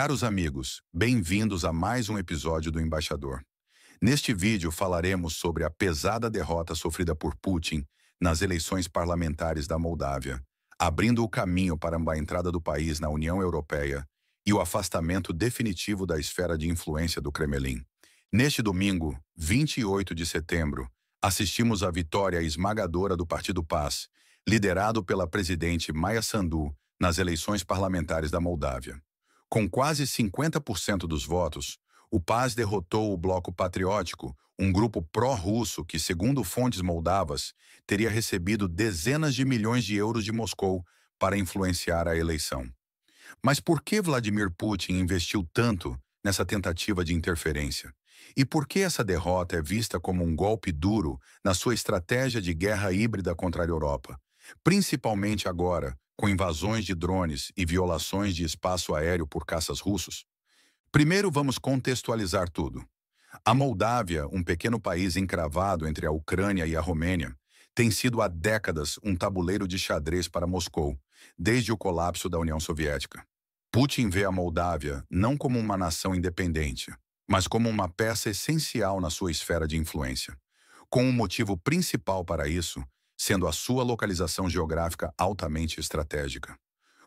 Caros amigos, bem-vindos a mais um episódio do Embaixador. Neste vídeo falaremos sobre a pesada derrota sofrida por Putin nas eleições parlamentares da Moldávia, abrindo o caminho para a entrada do país na União Europeia e o afastamento definitivo da esfera de influência do Kremlin. Neste domingo, 28 de setembro, assistimos à vitória esmagadora do Partido Paz, liderado pela presidente Maia Sandu, nas eleições parlamentares da Moldávia. Com quase 50% dos votos, o PAS derrotou o Bloco Patriótico, um grupo pró-russo que, segundo fontes moldavas, teria recebido dezenas de milhões de euros de Moscou para influenciar a eleição. Mas por que Vladimir Putin investiu tanto nessa tentativa de interferência? E por que essa derrota é vista como um golpe duro na sua estratégia de guerra híbrida contra a Europa? Principalmente agora, com invasões de drones e violações de espaço aéreo por caças russos? Primeiro, vamos contextualizar tudo. A Moldávia, um pequeno país encravado entre a Ucrânia e a Romênia, tem sido há décadas um tabuleiro de xadrez para Moscou, desde o colapso da União Soviética. Putin vê a Moldávia não como uma nação independente, mas como uma peça essencial na sua esfera de influência, com um motivo principal para isso sendo a sua localização geográfica altamente estratégica.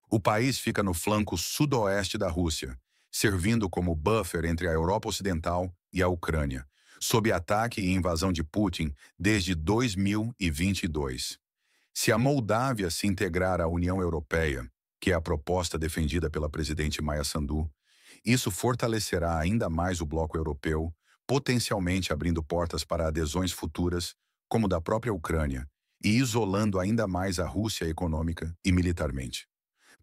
O país fica no flanco sudoeste da Rússia, servindo como buffer entre a Europa Ocidental e a Ucrânia, sob ataque e invasão de Putin desde 2022. Se a Moldávia se integrar à União Europeia, que é a proposta defendida pela presidente Maia Sandu, isso fortalecerá ainda mais o bloco europeu, potencialmente abrindo portas para adesões futuras, como da própria Ucrânia, e isolando ainda mais a Rússia econômica e militarmente.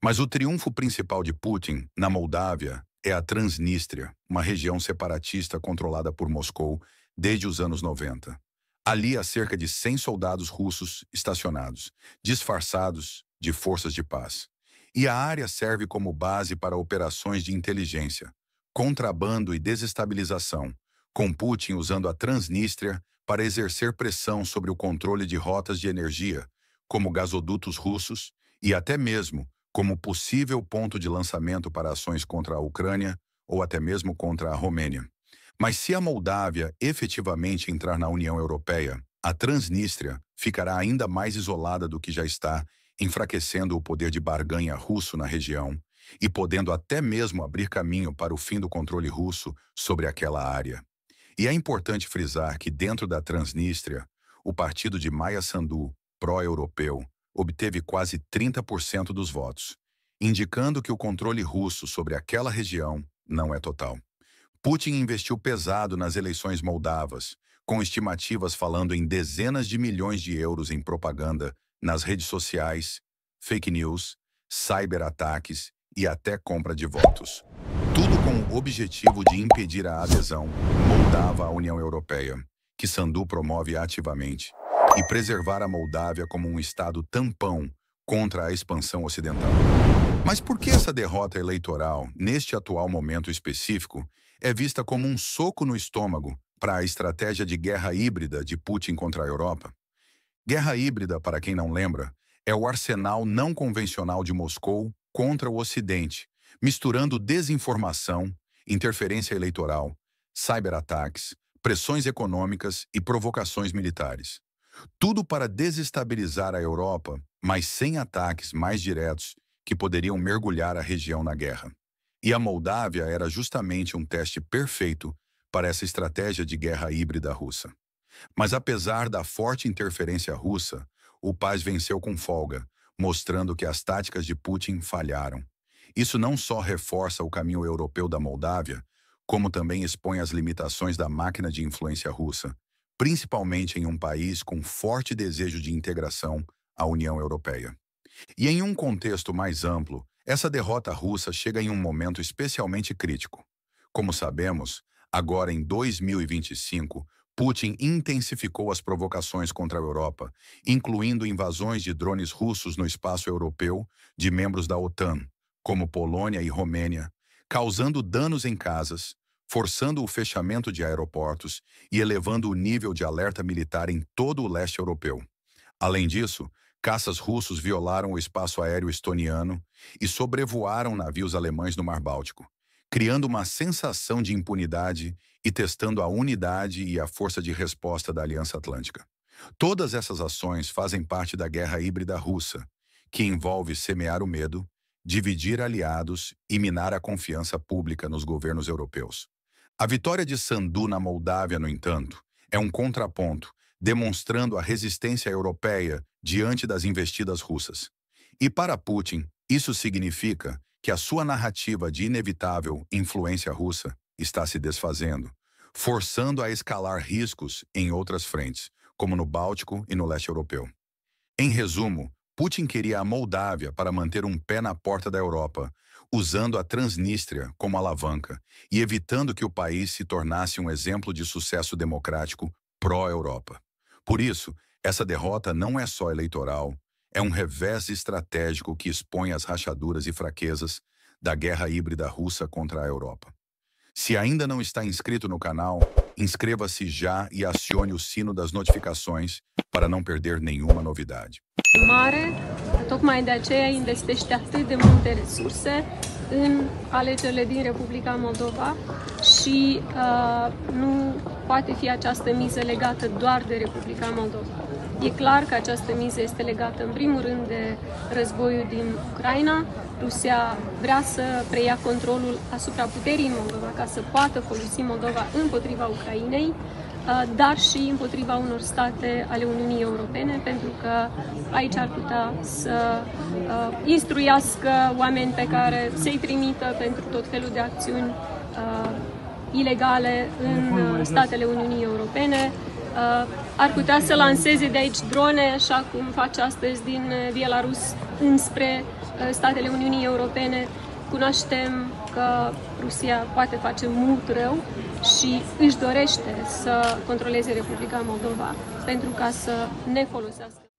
Mas o triunfo principal de Putin na Moldávia é a Transnistria, uma região separatista controlada por Moscou desde os anos 90. Ali há cerca de 100 soldados russos estacionados, disfarçados de forças de paz. E a área serve como base para operações de inteligência, contrabando e desestabilização, com Putin usando a Transnistria para exercer pressão sobre o controle de rotas de energia, como gasodutos russos, e até mesmo como possível ponto de lançamento para ações contra a Ucrânia ou até mesmo contra a Romênia. Mas se a Moldávia efetivamente entrar na União Europeia, a Transnistria ficará ainda mais isolada do que já está, enfraquecendo o poder de barganha russo na região e podendo até mesmo abrir caminho para o fim do controle russo sobre aquela área. E é importante frisar que dentro da Transnistria, o partido de Maia Sandu, pró-europeu, obteve quase 30% dos votos, indicando que o controle russo sobre aquela região não é total. Putin investiu pesado nas eleições moldavas, com estimativas falando em dezenas de milhões de euros em propaganda nas redes sociais, fake news, cyberataques e até compra de votos. Tudo com o objetivo de impedir a adesão moldava à União Europeia, que Sandu promove ativamente, e preservar a Moldávia como um estado tampão contra a expansão ocidental. Mas por que essa derrota eleitoral, neste atual momento específico, é vista como um soco no estômago para a estratégia de guerra híbrida de Putin contra a Europa? Guerra híbrida, para quem não lembra, é o arsenal não convencional de Moscou contra o Ocidente, misturando desinformação, interferência eleitoral, cyberataques, pressões econômicas e provocações militares. Tudo para desestabilizar a Europa, mas sem ataques mais diretos que poderiam mergulhar a região na guerra. E a Moldávia era justamente um teste perfeito para essa estratégia de guerra híbrida russa. Mas apesar da forte interferência russa, o PAS venceu com folga, mostrando que as táticas de Putin falharam. Isso não só reforça o caminho europeu da Moldávia, como também expõe as limitações da máquina de influência russa, principalmente em um país com forte desejo de integração à União Europeia. E em um contexto mais amplo, essa derrota russa chega em um momento especialmente crítico. Como sabemos, agora em 2025, Putin intensificou as provocações contra a Europa, incluindo invasões de drones russos no espaço europeu de membros da OTAN, como Polônia e Romênia, causando danos em casas, forçando o fechamento de aeroportos e elevando o nível de alerta militar em todo o leste europeu. Além disso, caças russos violaram o espaço aéreo estoniano e sobrevoaram navios alemães no Mar Báltico, criando uma sensação de impunidade e testando a unidade e a força de resposta da Aliança Atlântica. Todas essas ações fazem parte da guerra híbrida russa, que envolve semear o medo, dividir aliados e minar a confiança pública nos governos europeus. A vitória de Sandu na Moldávia, no entanto, é um contraponto, demonstrando a resistência europeia diante das investidas russas. E para Putin, isso significa que a sua narrativa de inevitável influência russa está se desfazendo, forçando a escalar riscos em outras frentes, como no Báltico e no leste europeu. Em resumo, Putin queria a Moldávia para manter um pé na porta da Europa, usando a Transnistria como alavanca e evitando que o país se tornasse um exemplo de sucesso democrático pró-Europa. Por isso, essa derrota não é só eleitoral, é um revés estratégico que expõe as rachaduras e fraquezas da guerra híbrida russa contra a Europa. Se ainda não está inscrito no canal, inscreva-se já e acione o sino das notificações para não perder nenhuma novidade. Mare, tocmai de aceea investește atât de multe resurse în alegerile din Republica Moldova și nu poate fi această miză legată doar de Republica Moldova. E clar că această miză este legată în primul rând de războiul din Ucraina. Rusia vrea să preia controlul asupra puterii în Moldova ca să poată folosi Moldova împotriva Ucrainei, dar și împotriva unor state ale Uniunii Europene, pentru că aici ar putea să instruiască oameni pe care să-i trimită pentru tot felul de acțiuni ilegale în statele Uniunii Europene. Ar putea să lanseze de aici drone, așa cum face astăzi din Belarus înspre statele Uniunii Europene. Cunoaștem că Rusia poate face mult rău și își dorește să controleze Republica Moldova pentru ca să ne folosească.